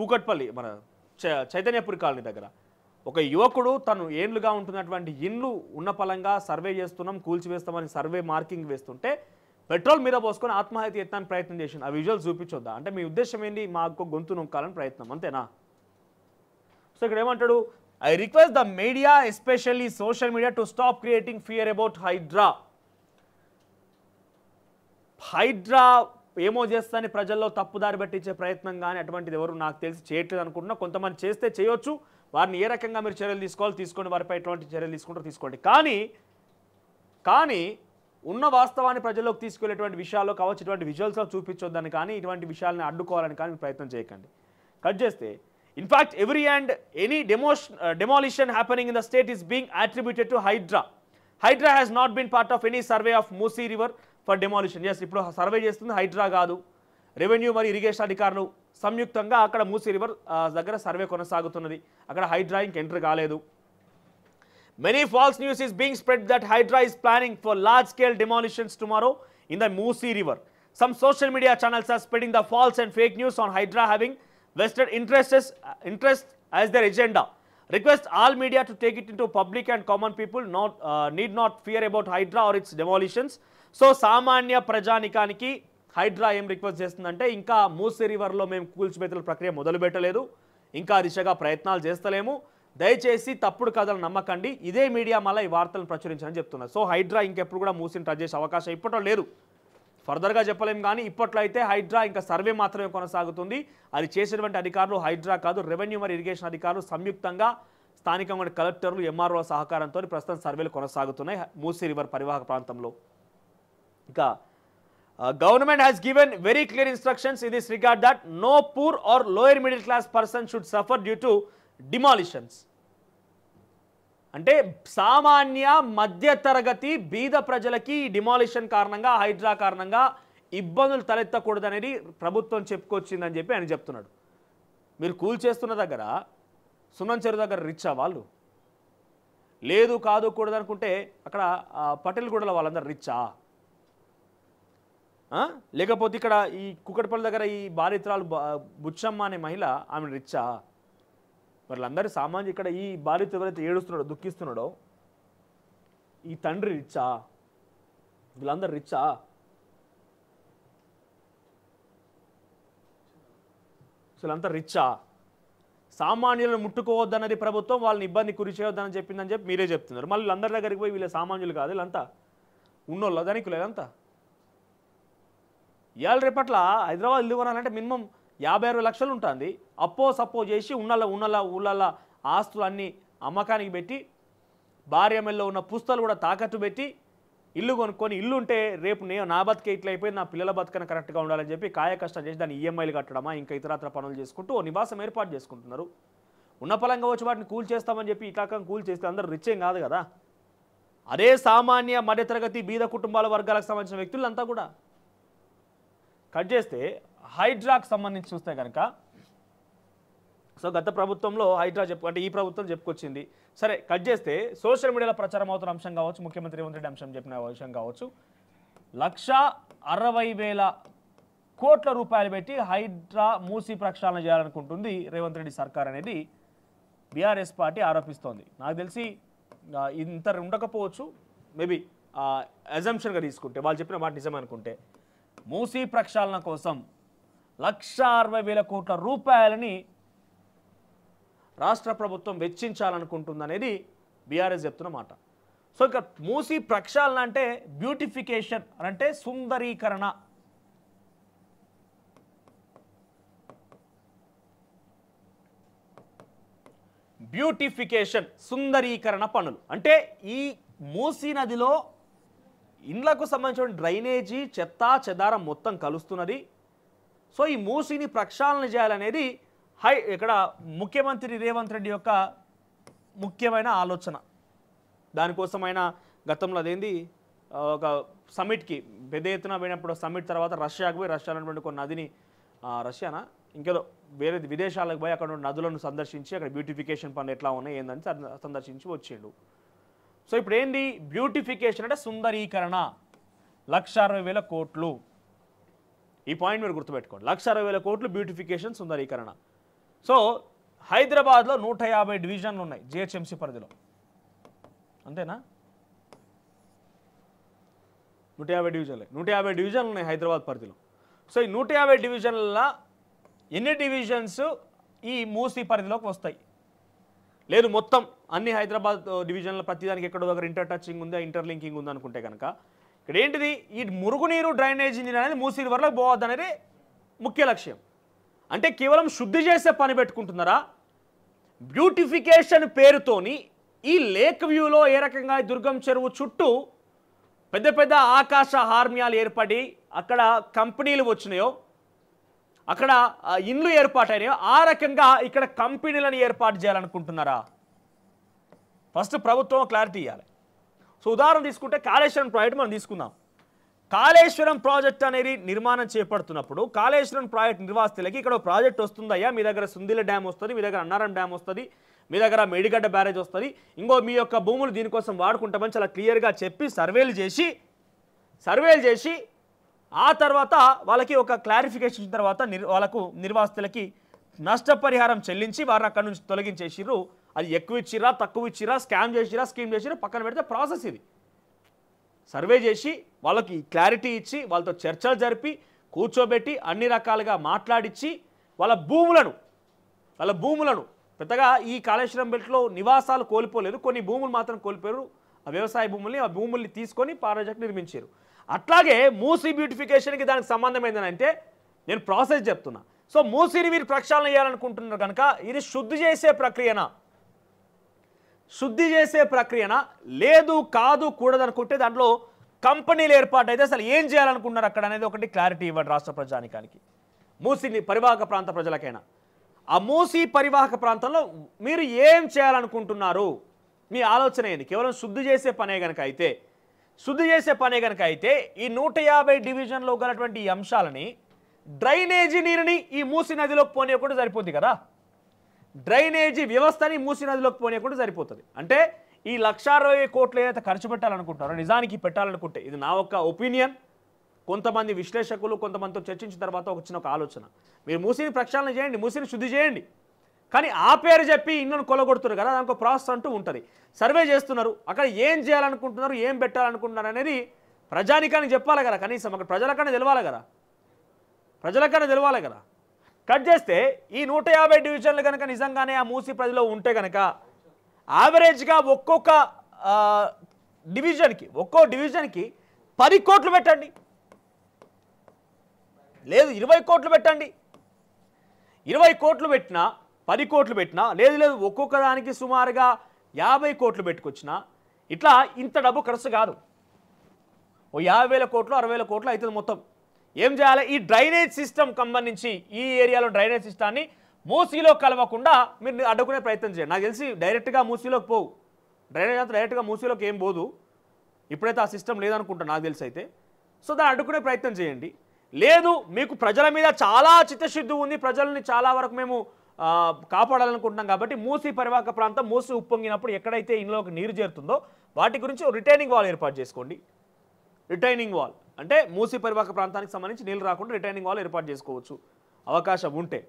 కూకట్పల్లి మన చైతన్యపురి కాలనీ దగ్గర ఒక యువకుడు తను ఏళ్లుగా ఉంటున్నటువంటి ఇండ్లు ఉన్న పలంగా సర్వే చేస్తున్నాం కూల్చివేస్తామని సర్వే మార్కింగ్ వేస్తుంటే పెట్రోల్ మీద పోసుకొని ఆత్మహత్య యత్నానికి ప్రయత్నం చేసింది. ఆ విజువల్ చూపించొద్దా అంటే మీ ఉద్దేశం ఏంటి? మాకు గొంతు నొక్కాలని ప్రయత్నం అంతేనా? సో ఇక్కడ ఏమంటాడు, I request the media especially social media to stop creating fear about Hydra. Hydra ఏమో చేస్తాని ప్రజల్లో తప్పుదారి పట్టించే ప్రయత్నం కానీ అటువంటిది ఎవరు నాకు తెలిసి చేయట్లేదు అనుకుంటున్నా. కొంతమంది చేస్తే చేయొచ్చు, వారిని ఏ రకంగా మీరు చర్యలు తీసుకోండి, వారిపై ఎటువంటి చర్యలు తీసుకుంటారో తీసుకోండి. కానీ ఉన్న వాస్తవాన్ని ప్రజల్లోకి తీసుకెళ్లేటువంటి విషయాల్లో కావచ్చు, ఇటువంటి విజువల్స్లో చూపించొద్దని కానీ ఇటువంటి విషయాలను అడ్డుకోవాలని కానీ ప్రయత్నం చేయకండి. కట్ చేస్తే in fact every and any demolition happening in the state is being attributed to Hydra. Hydra has not been part of any survey of Musi River for demolition. Yes, ఇప్పుడు సర్వే చేస్తుంది హైడ్రా కాదు, రెవెన్యూ మరియు irrigation అధికారులు సంయుక్తంగా అక్కడ Musi river దగ్గర survey కొనసాగుతున్నది. అక్కడ హైడ్రా ఇంక ఎంటర్ కాలేదు. Many false news is being spread that Hydra is planning for large-scale demolitions tomorrow in the Musi River. Some social media channels are spreading the false and fake news on Hydra having vested interest as their agenda. Request all media to take it into public and common people need not fear about Hydra or its demolitions. So సామాన్య ప్రజానికానికి హైడ్రా ఏం request చేస్తుందంటే ఇంకా మూసీ రివర్లో మేము కూల్చివేతల ప్రక్రియ మొదలు పెట్టలేదు, ఇంకా దిశగా ప్రయత్నాలు చేస్తలేము, దయచేసి తప్పుడు కథలు నమ్మకండి, ఇదే మీడియా మళ్ళీ ఈ వార్తలను ప్రచురించని చెప్తున్నారు. సో హైడ్రా ఇంకెప్పుడు కూడా మూసిని టచ్ చేసే అవకాశం ఇప్పట్లో లేదు, ఫర్దర్గా చెప్పలేము. కానీ ఇప్పట్లో అయితే హైడ్రా ఇంకా సర్వే మాత్రమే కొనసాగుతుంది. అది చేసేటువంటి అధికారులు హైడ్రా కాదు, రెవెన్యూ మరియు ఇరిగేషన్ అధికారులు సంయుక్తంగా స్థానికంగా కలెక్టర్లు ఎంఆర్ఓ సహకారంతో ప్రస్తుతం సర్వేలు కొనసాగుతున్నాయి మూసీ రివర్ పరివాహక ప్రాంతంలో. ఇంకా government has given very clear instructions in this regard that no poor or lower middle class person should suffer due to demolitions. అంటే సామాన్య మధ్య తరగతి బీద ప్రజలకి డిమాలిషన్ కారణంగా హైడ్రా కారణంగా ఇబ్బందులు తలెత్తకూడదనేది ప్రభుత్వం చెప్పుకొచ్చిందని చెప్పి ఆయన చెప్తున్నాడు. మీరు కూల్చేస్తున్న దగ్గర సున్నం చెరువు దగ్గర రిచ్చా వాళ్ళు? లేదు కాదు కూడదనుకుంటే అక్కడ పటేల్గూడలో వాళ్ళందరూ రిచ్చా? లేకపోతే ఇక్కడ ఈ కుక్కటిపల్లి దగ్గర ఈ బాధితురాలు బుచ్చమ్మ అనే మహిళ ఆమె రిచ్చా? వాళ్ళందరూ సామాన్య ఇక్కడ ఈ బాధితుడు ఎవరైతే ఏడుస్తున్నాడో దుఃఖిస్తున్నాడో ఈ తండ్రి రిచ్చా? వీళ్ళందరూ రిచ్చా? వీళ్ళంతా రిచ్చా? సామాన్యులను ముట్టుకోవద్దన్నది ప్రభుత్వం, వాళ్ళని ఇబ్బంది గురి చేయొద్దని చెప్పిందని చెప్పి మీరే చెప్తున్నారు. మళ్ళీ వీళ్ళందరి దగ్గరికి పోయి వీళ్ళ సామాన్యులు కాదు, వీళ్ళంతా ఉన్నోళ్ళ ధనికులు. ఇదంతా ఇవాళ రేపట్ల హైదరాబాద్ ఇల్లు కొనాలంటే మినిమం 50-60 లక్షలు ఉంటుంది. అప్పో సప్పో చేసి ఊళ్ళ ఆస్తులన్నీ అమ్మకానికి పెట్టి భార్యమెల్లో ఉన్న పుస్తలు కూడా తాకట్టు పెట్టి ఇల్లు కొనుక్కొని, ఇల్లు ఉంటే రేపు నా బతికే ఇట్లా అయిపోయి నా పిల్లల బతుకన కరెక్ట్గా ఉండాలని చెప్పి కాయ కష్టం చేసి దాన్ని ఈఎంఐలు కట్టడమా ఇంకా ఇతరత్ర పనులు చేసుకుంటూ ఓ నివాసం ఏర్పాటు చేసుకుంటున్నారు. ఉన్న పలంగా వచ్చి వాటిని కూల్ చేస్తామని చెప్పి ఇట్లా కూల్ చేస్తే అందరూ రిచ్ ఏం కాదు కదా. అదే సామాన్య మధ్యతరగతి బీద కుటుంబాల వర్గాలకు సంబంధించిన వ్యక్తులంతా కూడా. కట్ చేస్తే హైడ్రాకు సంబంధించి చూస్తే కనుక సో గత ప్రభుత్వంలో హైడ్రా అంటే ఈ ప్రభుత్వం చెప్పుకొచ్చింది. సరే కట్ చేస్తే సోషల్ మీడియాలో ప్రచారం అవుతున్న అంశం కావచ్చు, ముఖ్యమంత్రి రేవంత్ రెడ్డి అంశం చెప్పిన విషయం కావచ్చు, 1,60,000 కోట్ల రూపాయలు పెట్టి హైడ్రా మూసి ప్రక్షాళన చేయాలనుకుంటుంది రేవంత్ రెడ్డి సర్కార్ అనేది బీఆర్ఎస్ పార్టీ ఆరోపిస్తోంది. నాకు తెలిసి ఇంత ఉండకపోవచ్చు, మేబీ అజంప్షన్గా తీసుకుంటే వాళ్ళు చెప్పిన మాట నిజం అనుకుంటే మూసీ ప్రక్షాళన కోసం 1,60,000 కోట్ల రూపాయలని రాష్ట్ర ప్రభుత్వం వెచ్చించాలనుకుంటుందనేది బీఆర్ఎస్ చెప్తున్న మాట. సో ఇక మూసీ ప్రక్షాళన అంటే బ్యూటిఫికేషన్ అంటే సుందరీకరణ. బ్యూటిఫికేషన్ సుందరీకరణ పనులు అంటే ఈ మూసీ నదిలో ఇండ్లకు సంబంధించిన డ్రైనేజీ చెత్త చెదారం మొత్తం కలుస్తున్నది. సో ఈ మూసీని ప్రక్షాళన చేయాలనేది ఇక్కడ ముఖ్యమంత్రి రేవంత్ రెడ్డి యొక్క ముఖ్యమైన ఆలోచన. దానికోసమైన గతంలో అదేంది ఒక సమిట్కి పెద్ద ఎత్తున పోయినప్పుడు సమిట్ తర్వాత రష్యాకు పోయి రష్యాలో ఉన్నటువంటి కొన్ని నదిని రష్యానా ఇంకేదో వేరే విదేశాలకు పోయి అక్కడ నదులను సందర్శించి అక్కడ బ్యూటిఫికేషన్ పనులు ఎట్లా ఉన్నాయి ఏందని సందర్శించి వచ్చిండు. సో ఇప్పుడు ఏంటి బ్యూటిఫికేషన్ అంటే సుందరీకరణ. 1,60,000 కోట్లు. ఈ పాయింట్ మీరు గుర్తుపెట్టుకోండి. 1,60,000 కోట్లు బ్యూటిఫికేషన్ సుందరీకరణ. సో హైదరాబాద్లో 150 డివిజన్లు ఉన్నాయి జిహెచ్ఎంసీ పరిధిలో, అంతేనా? 150 డివిజన్లు ఉన్నాయి హైదరాబాద్ పరిధిలో. సో ఈ 150 డివిజన్ల ఎన్ని డివిజన్స్ ఈ మూసీ పరిధిలోకి వస్తాయి? లేదు మొత్తం అన్ని హైదరాబాద్ డివిజన్ల ప్రతిదానికి ఎక్కడో దగ్గర ఇంటర్ టచింగ్ ఉందా, ఇంటర్ లింకింగ్ ఉందా అనుకుంటే కనుక ఇక్కడ ఏంటిది, ఈ మురుగునీరు డ్రైనేజ్ ఇంజిన్ అనేది మూసీ రివర్లోకి పోవద్దు అనేది ముఖ్య లక్ష్యం. అంటే కేవలం శుద్ధి చేసే పని పెట్టుకుంటున్నారా? బ్యూటిఫికేషన్ పేరుతోని ఈ లేక్ వ్యూలో ఏ రకంగా దుర్గం చెరువు చుట్టూ పెద్ద పెద్ద ఆకాశ హార్మ్యాలు ఏర్పడి అక్కడ కంపెనీలు వచ్చినాయో, అక్కడ ఇండ్లు ఏర్పాటైనాయో, ఆ రకంగా ఇక్కడ కంపెనీలను ఏర్పాటు చేయాలనుకుంటున్నారా? ఫస్ట్ ప్రభుత్వం క్లారిటీ ఇవ్వాలి. సో ఉదాహరణ తీసుకుంటే కాళేశ్వరం ప్రాజెక్ట్ మనం తీసుకుందాం. కాళేశ్వరం ప్రాజెక్ట్ అనేది నిర్మాణం చేపడుతున్నప్పుడు కాళేశ్వరం ప్రాజెక్ట్ నిర్వాసితులకి ఇక్కడ ప్రాజెక్ట్ వస్తుందయ్యా, మీ దగ్గర సుందిల డ్యామ్ వస్తుంది, మీ దగ్గర అన్నారం డ్యామ్ వస్తుంది, మీ దగ్గర మేడిగడ్డ బ్యారేజ్ వస్తుంది, ఇంకో మీ యొక్క భూములు దీనికోసం వాడుకుంటామని చాలా క్లియర్గా చెప్పి సర్వేలు చేసి ఆ తర్వాత వాళ్ళకి ఒక క్లారిఫికేషన్ ఇచ్చిన తర్వాత వాళ్ళకు నిర్వాసితులకి నష్టపరిహారం చెల్లించి వారిని అక్కడి నుంచి తొలగించేసిర్రు. అది ఎక్కువ ఇచ్చిరా, తక్కువ ఇచ్చిరా, స్కామ్ చేసిరా, స్కీమ్ చేసిరా పక్కన పెడితే ప్రాసెస్ ఇది. సర్వే చేసి వాళ్ళకి క్లారిటీ ఇచ్చి వాళ్ళతో చర్చలు జరిపి కూర్చోబెట్టి అన్ని రకాలుగా మాట్లాడించి వాళ్ళ భూములను పెద్దగా ఈ కాళేశ్వరం బెల్ట్లో నివాసాలు కోల్పోలేదు, కొన్ని భూములు మాత్రం కోల్పోయారు. ఆ వ్యవసాయ భూముల్ని తీసుకొని ప్రాజెక్ట్ నిర్మించారు. అట్లాగే మూసీ బ్యూటిఫికేషన్కి దానికి సంబంధం ఏంటంటే నేను ప్రాసెస్ చెప్తున్నా. సో మూసీని మీరు ప్రక్షాళన చేయాలనుకుంటున్నారు కనుక ఇది శుద్ధి చేసే ప్రక్రియనా లేదు కాదు కూడదనుకుంటే దాంట్లో కంపెనీలు ఏర్పాటైతే అసలు ఏం చేయాలనుకుంటున్నారు అక్కడ అనేది ఒకటి క్లారిటీ ఇవ్వండి రాష్ట్ర ప్రజానికానికి, మూసీని పరివాహక ప్రాంత ప్రజలకైనా. ఆ మూసీ పరివాహక ప్రాంతంలో మీరు ఏం చేయాలనుకుంటున్నారు, మీ ఆలోచన ఏంది? కేవలం శుద్ధి చేసే పనే కనుక అయితే ఈ 150 డివిజన్లో గలటువంటి ఈ అంశాలని డ్రైనేజీ నీరుని ఈ మూసీ నదిలోకి పోనీయకుండా సరిపోద్ది కదా, డ్రైనేజీ వ్యవస్థని మూసీ నదిలోకి పోనీయకుండా సరిపోతుంది. అంటే ఈ 1,60,000 కోట్లు ఏదైతే ఖర్చు పెట్టాలనుకుంటారో నిజానికి పెట్టాలనుకుంటే, ఇది నా ఒక ఒపీనియన్, కొంతమంది విశ్లేషకులు కొంతమందితో చర్చించిన తర్వాత వచ్చిన ఒక ఆలోచన, మీరు మూసీని ప్రక్షాళన చేయండి, మూసీని శుద్ధి చేయండి, కానీ ఆ పేరు చెప్పి ఇన్నోని కొలగొడుతున్నారు కదా, దానికి ప్రాసెస్ అంటూ ఉంటుంది. సర్వే చేస్తున్నారు, అక్కడ ఏం చేయాలనుకుంటున్నారు, ఏం పెట్టాలనుకుంటున్నారు అనేది ప్రజానికానికి చెప్పాలి కదా, కనీసం అక్కడ ప్రజలకన్నా తెలవాలి కదా. కట్ చేస్తే ఈ 150 డివిజన్లు కనుక నిజంగానే ఆ మూసీ పరిధిలో ఉంటే కనుక యావరేజ్గా ఒక్కో డివిజన్కి 10 కోట్లు పెట్టండి, లేదు 20 కోట్లు పెట్టండి. 20 కోట్లు పెట్టినా 10 కోట్లు పెట్టినా లేదు ఒక్కొక్క దానికి సుమారుగా 50 కోట్లు పెట్టుకొచ్చినా ఇట్లా ఇంత డబ్బు ఖర్చు కాదు. ఓ 50,000 కోట్లు 60,000 కోట్లు అవుతుంది మొత్తం. ఏం చేయాలి? ఈ డ్రైనేజ్ సిస్టమ్ సంబంధించి ఈ ఏరియాలో డ్రైనేజ్ సిస్టాన్ని మూసీలో కలవకుండా మీరు అడ్డుకునే ప్రయత్నం చేయండి. నాకు తెలిసి డైరెక్ట్గా మూసీలోకి పోవు, డ్రైనేజ్ అంతా డైరెక్ట్గా మూసీలోకి ఏం పోదు, ఇప్పుడైతే ఆ సిస్టమ్ లేదనుకుంటా నాకు తెలిసి అయితే. సో దాన్ని అడ్డుకునే ప్రయత్నం చేయండి. లేదు మీకు ప్రజల మీద చాలా చిత్తశుద్ధి ఉంది, ప్రజల్ని చాలా వరకు మేము కాపాడాలనుకుంటున్నాం కాబట్టి మూసీ పరివాహక ప్రాంతం మూసీ ఉప్పొంగినప్పుడు ఎక్కడైతే ఇందులోకి నీరు చేరుతుందో వాటి గురించి రిటైనింగ్ వాల్ ఏర్పాటు చేసుకోండి. రిటైనింగ్ వాల్ అంటే మూసీ పరివాహక ప్రాంతానికి సంబంధించి నీళ్ళు రాకుండా రిటైనింగ్ వాల్ ఏర్పాటు చేసుకోవచ్చు అవకాశం ఉంటే.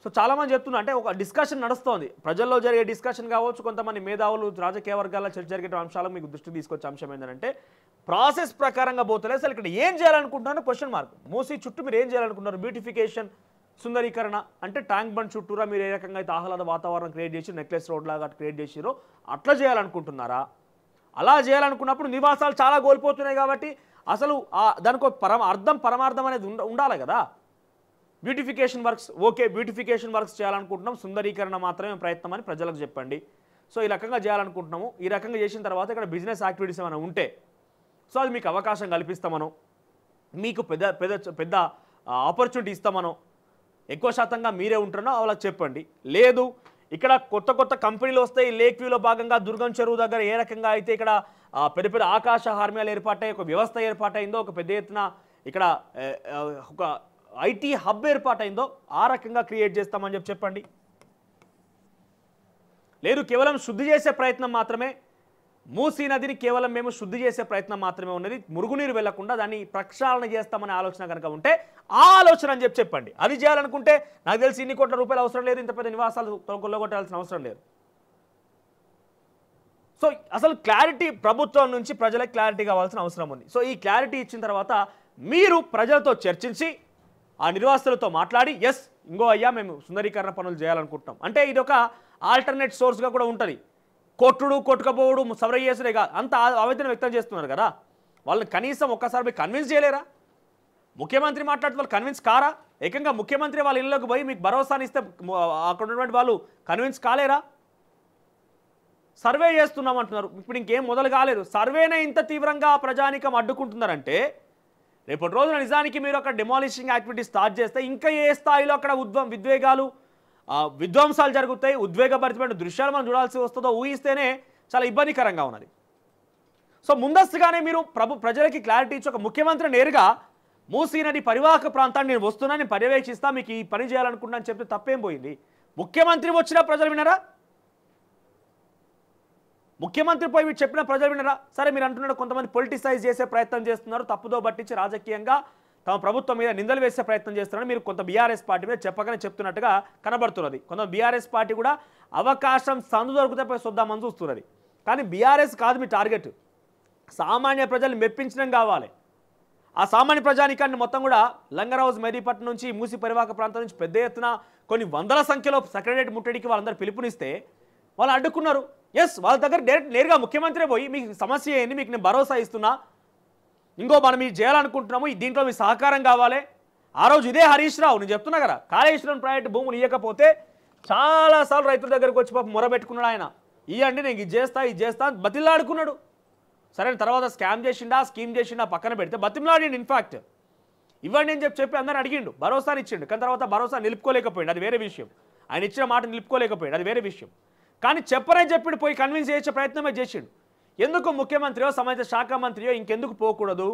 సో చాలామంది చెప్తున్నా, అంటే ఒక డిస్కషన్ నడుస్తోంది, ప్రజల్లో జరిగే డిస్కషన్ కావచ్చు, కొంతమంది మేధావులు రాజకీయ వర్గాల చర్చ జరిగే అంశాలు మీకు దృష్టికి తీసుకొచ్చే అంశం ఏంటంటే ప్రాసెస్ ప్రకారంగా పోతలే, అసలు ఇక్కడ ఏం చేయాలనుకుంటున్నారో క్వశ్చన్ మార్క్. మూసీ చుట్టూ మీరు ఏం చేయాలనుకుంటున్నారు? బ్యూటిఫికేషన్, సుందరీకరణ అంటే ట్యాంక్ బండ్ చుట్టూరా మీరు ఏ రకంగా అయితే ఆహ్లాద వాతావరణం క్రియేట్ చేసి నెక్లెస్ రోడ్ లాగా క్రియేట్ చేసిరో అట్లా చేయాలనుకుంటున్నారా? అలా చేయాలనుకున్నప్పుడు నివాసాలు చాలా కోల్పోతున్నాయి కాబట్టి అసలు దానికి పరమార్థం అనేది ఉండాలి కదా. Beautification works okay, beautification works చేయాలనుకుంటున్నాం, సుందరీకరణ మాత్రమే ప్రయత్నం అని ప్రజలకు చెప్పండి. సో ఈ రకంగా చేయాలనుకుంటున్నాము, ఈ రకంగా చేసిన తర్వాత ఇక్కడ బిజినెస్ యాక్టివిటీస్ ఏమైనా ఉంటే సో అది మీకు అవకాశం కల్పిస్తామనో, మీకు పెద్ద ఆపర్చునిటీ ఇస్తామనో, ఎక్కువ శాతంగా మీరే ఉంటున్నారో వాళ్ళకి చెప్పండి. లేదు ఇక్కడ కొత్త కంపెనీలు వస్తాయి, లేక్ వ్యూలో భాగంగా దుర్గం చెరువు దగ్గర ఏ రకంగా అయితే ఇక్కడ పెద్ద ఆకాశ హార్మ్యాలు ఏర్పాటాయి, ఒక వ్యవస్థ ఏర్పాటైందో, ఒక పెద్ద ఎత్తున ఇక్కడ ఒక ఐటీ హబ్ ఏర్పాటైందో ఆ రకంగా క్రియేట్ చేస్తామని చెప్పండి. లేదు కేవలం శుద్ధి చేసే ప్రయత్నం మాత్రమే, మూసీ నదిని కేవలం మేము శుద్ధి చేసే ప్రయత్నం మాత్రమే ఉన్నది, మురుగునీరు వెళ్లకుండా దాన్ని ప్రక్షాళన చేస్తామనే ఆలోచన కనుక ఉంటే ఆ ఆలోచన అని చెప్పండి. అది చేయాలనుకుంటే నాకు తెలిసి ఇన్ని కోట్ల రూపాయలు అవసరం లేదు, ఇంత పెద్ద నివాసాలు కొల్లగొట్టాల్సిన అవసరం లేదు. సో అసలు క్లారిటీ ప్రభుత్వం నుంచి ప్రజలకు క్లారిటీ కావాల్సిన అవసరం ఉంది. సో ఈ క్లారిటీ ఇచ్చిన తర్వాత మీరు ప్రజలతో చర్చించి ఆ నిర్వాసితులతో మాట్లాడి ఎస్ ఇంకో అయ్యా మేము సుందరీకరణ పనులు చేయాలనుకుంటున్నాం అంటే ఇది ఒక ఆల్టర్నేట్ సోర్స్గా కూడా ఉంటుంది. కొట్టుకపోవడు సవరయ్య చేసుడే కాదు, అంత ఆవేదన వ్యక్తం చేస్తున్నారు కదా, వాళ్ళని కనీసం ఒక్కసారి పోయి కన్విన్స్ చేయలేరా? ముఖ్యమంత్రి మాట్లాడితే వాళ్ళు కన్విన్స్ కారా? ఏకంగా ముఖ్యమంత్రి వాళ్ళ ఇళ్ళలోకి పోయి మీకు భరోసాని ఇస్తే అక్కడ ఉన్నటువంటి వాళ్ళు కన్విన్స్ కాలేరా? సర్వే చేస్తున్నాం అంటున్నారు, ఇప్పుడు ఇంకేం మొదలు కాలేదు. సర్వేనే ఇంత తీవ్రంగా ప్రజానికం అడ్డుకుంటున్నారంటే రేపటి రోజున నిజానికి మీరు అక్కడ డెమాలిషింగ్ యాక్టివిటీ స్టార్ట్ చేస్తే ఇంకా ఏ స్థాయిలో అక్కడ విద్వేగాలు విధ్వంసాలు జరుగుతాయి, ఉద్వేగభరితమైన దృశ్యాలు మనం చూడాల్సి వస్తుందో ఊహిస్తేనే చాలా ఇబ్బందికరంగా ఉన్నది. సో ముందస్తుగానే మీరు ప్రజలకి క్లారిటీ ఇచ్చి ఒక ముఖ్యమంత్రి నేరుగా మూసీ నది పరివాహక ప్రాంతాన్ని నేను వస్తున్నా, నేను పర్యవేక్షిస్తా, మీకు ఈ పని చేయాలనుకుంటున్నాను చెప్తే తప్పేం పోయింది? ముఖ్యమంత్రి వచ్చినా ప్రజలు వినరా? ముఖ్యమంత్రి పోయి మీరు చెప్పిన ప్రజలు వినరా? సరే మీరు అంటున్నారు కొంతమంది పొలిటిసైజ్ చేసే ప్రయత్నం చేస్తున్నారు, తప్పుదో పట్టించి రాజకీయంగా తమ ప్రభుత్వం మీద నిందలు వేసే ప్రయత్నం చేస్తున్నారు, మీరు కొంత బీఆర్ఎస్ పార్టీ మీద చెప్పగానే చెప్తున్నట్టుగా కనబడుతున్నది. కొంత బీఆర్ఎస్ పార్టీ కూడా అవకాశం సందు దొరికితే పోయి చూద్దామని చూస్తున్నది. కానీ బీఆర్ఎస్ కాదు మీ టార్గెట్, సామాన్య ప్రజలు మెప్పించడం కావాలి. ఆ సామాన్య ప్రజానికాన్ని మొత్తం కూడా లంగరౌజ్ మెహదీపట్నం నుంచి మూసి పరివాహక ప్రాంతం నుంచి పెద్ద ఎత్తున కొన్ని వందల సంఖ్యలో సెక్రటరియట్ ముట్టడికి వాళ్ళందరూ పిలుపునిస్తే వాళ్ళు అడ్డుకున్నారు. ఎస్ వాళ్ళ దగ్గర నేరుగా ముఖ్యమంత్రి పోయి మీకు సమస్య ఏంటి, మీకు నేను భరోసా ఇస్తున్నా, ఇంకో మనం ఇది చేయాలనుకుంటున్నాము, దీంట్లో మీ సహకారం కావాలి. ఆ రోజు ఇదే హరీష్ రావు నేను చెప్తున్నా కదా, కాళేశ్వరం ప్రాజెక్టు భూములు ఇవ్వకపోతే చాలాసార్లు రైతుల దగ్గరకు వచ్చి పాపం మొరబెట్టుకున్నాడు. ఆయన ఇవ్వండి నేను ఇది చేస్తా బతిలాడుకున్నాడు. సరే తర్వాత స్కామ్ చేసిండా స్కీమ్ చేసిండా పక్కన పెడితే బతిమలాడిండు. ఇన్ఫాక్ట్ ఇవ్వండి అని చెప్పి అందరూ అడిగిండు, భరోసాని ఇచ్చిండు. కానీ తర్వాత భరోసా నిలుపుకోలేకపోయింది, అది వేరే విషయం. ఆయన ఇచ్చిన మాట నిలుపుకోలేకపోయాడు, అది వేరే విషయం. కానీ చెప్పిడు పోయి కన్విన్స్ చేసే ప్రయత్నమే చేసిండు. ఎందుకు ముఖ్యమంత్రియో సమాజ శాఖ మంత్రియో ఇంకెందుకు పోకూడదు?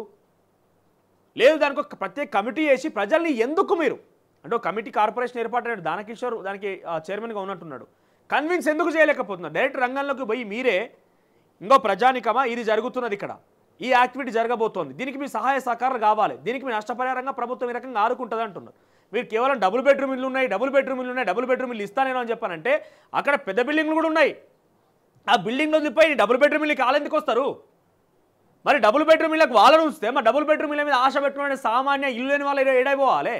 లేదు దానికి ఒక ప్రత్యేక కమిటీ వేసి ప్రజల్ని ఎందుకు మీరు అంటే ఒక కమిటీ కార్పొరేషన్ ఏర్పాటు దానకిషోర్ దానికి చైర్మన్గా ఉన్నట్టున్నాడు, కన్విన్స్ ఎందుకు చేయలేకపోతున్నారు? డైరెక్ట్ రంగంలోకి పోయి మీరే ఇంకో ప్రజానికమా ఇది జరుగుతున్నది, ఇక్కడ ఈ యాక్టివిటీ జరగబోతోంది, దీనికి మీ సహాయ సహకారాలు కావాలి, దీనికి మీ నష్టపరిహారంగా ప్రభుత్వం ఈ రకంగా ఆదుకుంటుంది అంటున్నారు. మీరు కేవలం డబుల్ బెడ్రూమ్ ఇల్లు ఉన్నాయి డబుల్ బెడ్రూమ్ ఇల్లు ఇస్తానేనో అని చెప్పానంటే అక్కడ పెద్ద బిల్డింగ్లు కూడా ఉన్నాయి. ఆ బిల్డింగ్లో దిపోయి డబుల్ బెడ్రూమ్ ఇల్లు కాలు ఎందుకు వస్తారు? మరి డబుల్ బెడ్రూమ్ ఇళ్ళకి వాళ్ళను ఉంచితే మరి డబుల్ బెడ్రూమ్ ఇళ్ళ మీద ఆశ పెట్టుకునే సామాన్య ఇల్లు లేని వాళ్ళు ఏడైపోవాలి.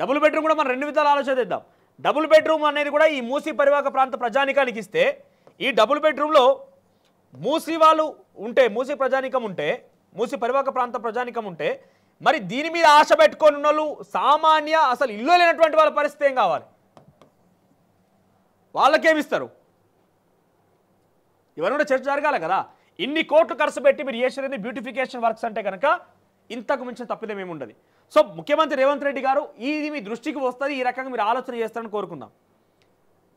డబుల్ బెడ్రూమ్ కూడా మనం రెండు విధాలు ఆలోచిద్దాం. డబుల్ బెడ్రూమ్ అనేది కూడా ఈ మూసీ పరివాహక ప్రాంత ప్రజానికానికి ఇస్తే ఈ డబుల్ బెడ్రూమ్లో మూసీ వాళ్ళు ఉంటే మూసీ ప్రజానికం ఉంటే మూసీ పరివాహక ప్రాంత ప్రజానికం ఉంటే మరి దీని మీద ఆశ పెట్టుకొని ఉన్న వాళ్ళు సామాన్య అసలు ఇల్లు లేనటువంటి వాళ్ళ పరిస్థితి ఏం కావాలి? వాళ్ళకేమిస్తారు? ఇవన్నీ కూడా చర్చ జరగాలి కదా. ఇన్ని కోట్లు ఖర్చు పెట్టి మీరు చేసేది బ్యూటిఫికేషన్ వర్క్స్ అంటే కనుక ఇంతకు మించిన తప్పిదం ఏమి ఉండదు. సో ముఖ్యమంత్రి రేవంత్ రెడ్డి గారు ఇది మీ దృష్టికి వస్తుంది, ఈ రకంగా మీరు ఆలోచన చేస్తారని కోరుకుందాం.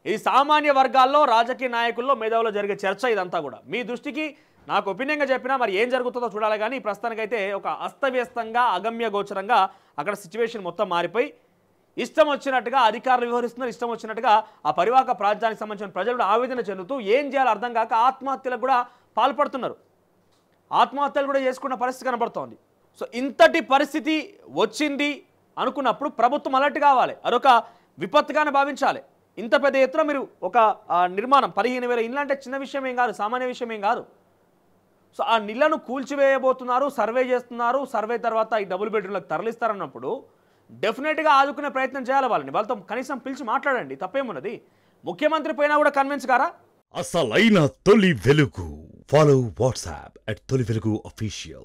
ఇది సామాన్య వర్గాల్లో రాజకీయ నాయకుల్లో మేధావుల్లో జరిగే చర్చ ఇదంతా కూడా. మీ దృష్టికి నాకు ఒపీనియన్గా చెప్పినా మరి ఏం జరుగుతుందో చూడాలి. కానీ ప్రస్తుతానికైతే ఒక అస్తవ్యస్తంగా అగమ్య గోచరంగా అక్కడ సిచ్యువేషన్ మొత్తం మారిపోయి ఇష్టం వచ్చినట్టుగా అధికారులు వ్యవహరిస్తున్నారు, ఇష్టం వచ్చినట్టుగా ఆ పరివాహక ప్రాంతానికి సంబంధించిన ప్రజలు ఆవేదన చెందుతూ ఏం చేయాలో అర్థం కాక ఆత్మహత్యలకు కూడా పాల్పడుతున్నారు, ఆత్మహత్యలు కూడా చేసుకున్న పరిస్థితి కనబడుతోంది. సో ఇంతటి పరిస్థితి వచ్చింది అనుకున్నప్పుడు ప్రభుత్వం అలర్ట్ కావాలి, అదొక విపత్తుగానే భావించాలి. ఇంత పెద్ద ఎత్తున మీరు ఒక నిర్మాణం 15,000 ఇళ్ళు అంటే చిన్న విషయం ఏం కాదు, సామాన్య విషయం ఏం కాదు. సో ఆ నీళ్లను కూల్చివేయబోతున్నారు, సర్వే చేస్తున్నారు, సర్వే తర్వాత ఈ డబుల్ బెడ్రూమ్లకు తరలిస్తారన్నప్పుడు డెఫినెట్గా ఆదుకునే ప్రయత్నం చేయాలి. వాళ్ళతో కనీసం పిలిచి మాట్లాడండి, తప్పేమున్నది. ముఖ్యమంత్రి పైన కూడా కన్విన్స్ కారా? అసలైన తొలి వెలుగు. ఫాలో వాట్సాప్ @తొలి వెలుగు official.